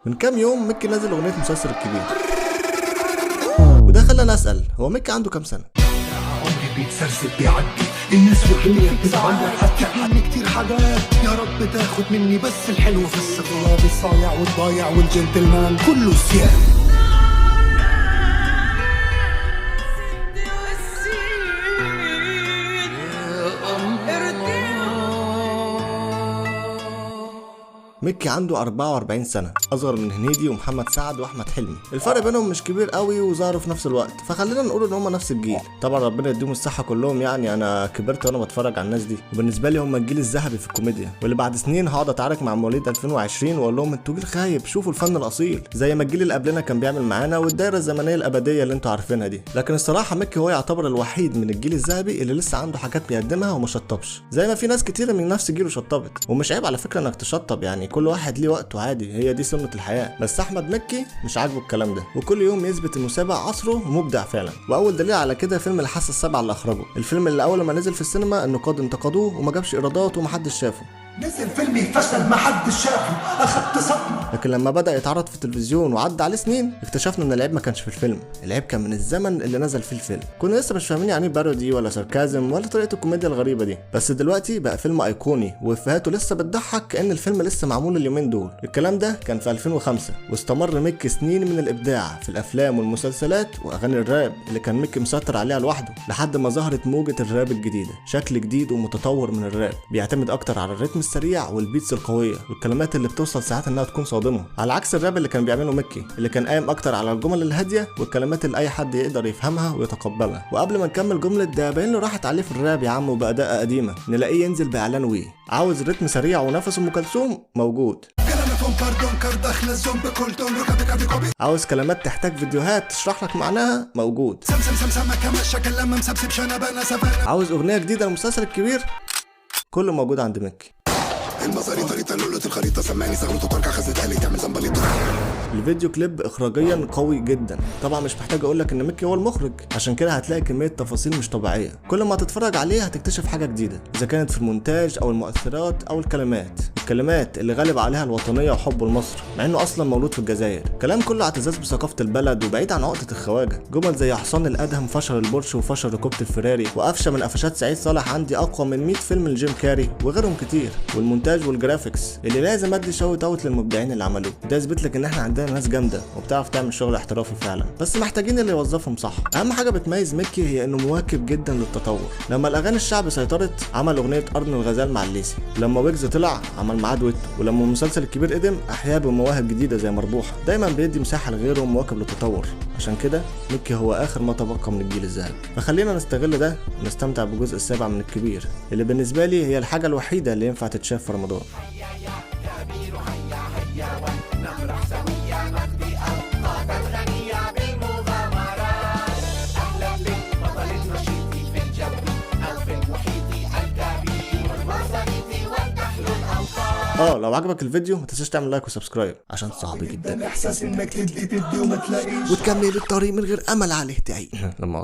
من كام يوم مكي نزل اغنيه مسلسل الكبير، وده خلاني اسال هو مكي عنده كام سنه؟ عمري بيتسرسب بيعدي الناس والدنيا بتزعل حتى عني كتير حاجات. يا رب تاخد مني بس الحلو في الصغير، الصايع والضايع والجنتلمان كله سيان. مكي عنده 44 سنة، أصغر من هنيدي ومحمد سعد وأحمد حلمي. الفرق بينهم مش كبير قوي وظهروا في نفس الوقت، فخلينا نقول إن هما نفس الجيل. طبعا ربنا يديهم الصحة كلهم، يعني أنا كبرت وأنا بتفرج على الناس دي، وبالنسبة لي هما الجيل الذهبي في الكوميديا، واللي بعد سنين هقعد أتعارك مع مواليد 2020 وأقول لهم أنتوا جيل خايب، شوفوا الفن الأصيل، زي ما الجيل اللي قبلنا كان بيعمل معانا، والدايرة الزمنية الأبدية اللي أنتوا عارفينها دي. لكن الصراحة مكي هو يعتبر الوحيد من الجيل الذهبي اللي لسه عنده حاجات بيقدمها وما شطبش، زي ما في ناس كتيرة من نفس جيله شطبت. ومش عيب على فكرة إنك تشطب، يعني كل واحد ليه وقته عادي، هي دي سنة الحياة. بس أحمد مكي مش عاجبه الكلام ده، وكل يوم يثبت إنه سابق عصره ومبدع فعلا. وأول دليل على كده فيلم الحاسة السابعة اللي أخرجه، الفيلم اللي أول ما نزل في السينما النقاد انتقدوه وما جابش إيرادات ومحدش شافه. نزل فيلمي فشل محدش شافه، اخدت صدمة. لكن لما بدأ يتعرض في التلفزيون وعدى عليه سنين اكتشفنا ان العيب ما كانش في الفيلم، العيب كان من الزمن اللي نزل فيه الفيلم. كنا لسه مش فاهمين يعني بارودي ولا ساركازم ولا طريقة الكوميديا الغريبة دي، بس دلوقتي بقى فيلم ايقوني وافهاته لسه بتضحك كأن الفيلم لسه معمول اليومين دول. الكلام ده كان في 2005، واستمر مكي سنين من الابداع في الافلام والمسلسلات واغاني الراب اللي كان مكي مسيطر عليها لوحده، لحد ما ظهرت موجة الراب الجديدة، شكل جديد ومتطور من الراب بيعتمد اكتر على الريتم السريع والبيتس القوية والكلمات اللي بتوصل ساعات انها تكون صادمة، على عكس الراب اللي كان بيعمله مكي اللي كان قايم اكتر على الجمل الهادية والكلمات اللي اي حد يقدر يفهمها ويتقبلها. وقبل ما نكمل جملة ده باين له راحت عليه في الراب يا عم وبأداء قديمة، نلاقيه ينزل باعلان وي عاوز رتم سريع ونفس ام كلثوم موجود، عاوز كلمات تحتاج فيديوهات تشرح لك معناها موجود، عاوز اغنية جديدة للمسلسل الكبير كله موجود عند مكي. المصاري طريقة لولة الخريطة سمعني سغلطة تركع خزتها لي تعمل زنبليطة. الفيديو كليب اخراجيا قوي جدا، طبعا مش محتاج اقول لك ان مكي هو المخرج، عشان كده هتلاقي كميه تفاصيل مش طبيعيه، كل ما تتفرج عليه هتكتشف حاجه جديده، اذا كانت في المونتاج او المؤثرات او الكلمات اللي غالب عليها الوطنيه وحبه لمصر مع انه اصلا مولود في الجزائر، كلام كله اعتزاز بثقافه البلد وبعيد عن عقده الخواجه، جمل زي حصان الادهم فشل البورش وفشل ركوبه الفراري، وقفشه من قفشات سعيد صالح عندي اقوى من 100 فيلم لجيم كاري وغيرهم كتير، والمونتاج والجرافيكس اللي لازم ادي شوت اوت للمبدعين اللي عملوه، ده يثبت لك ان احنا عندنا ناس جامده وبتعرف تعمل شغل احترافي فعلا، بس محتاجين اللي يوظفهم صح. اهم حاجه بتميز مكي هي انه مواكب جدا للتطور، لما الاغاني الشعبي سيطرت عمل اغنيه قرن الغزال مع الليسي، ولما ويجز طلع عمل معاه دويتو، ولما المسلسل الكبير قدم احياه بمواهب جديده زي مربوحه، دايما بيدي مساحه لغيره ومواكب للتطور، عشان كده مكي هو اخر ما تبقى من الجيل الذهبي. فخلينا نستغل ده ونستمتع بالجزء السابع من الكبير اللي بالنسبه لي هي الحاجه الوحيده اللي ينفع تتشاف في رمضان. لو عجبك الفيديو ما تنساش تعمل لايك وسبسكرايب عشان صعب جدا احساس انك تدي وما تلاقيش وتكمل الطريق من غير امل عليه تعيش. لما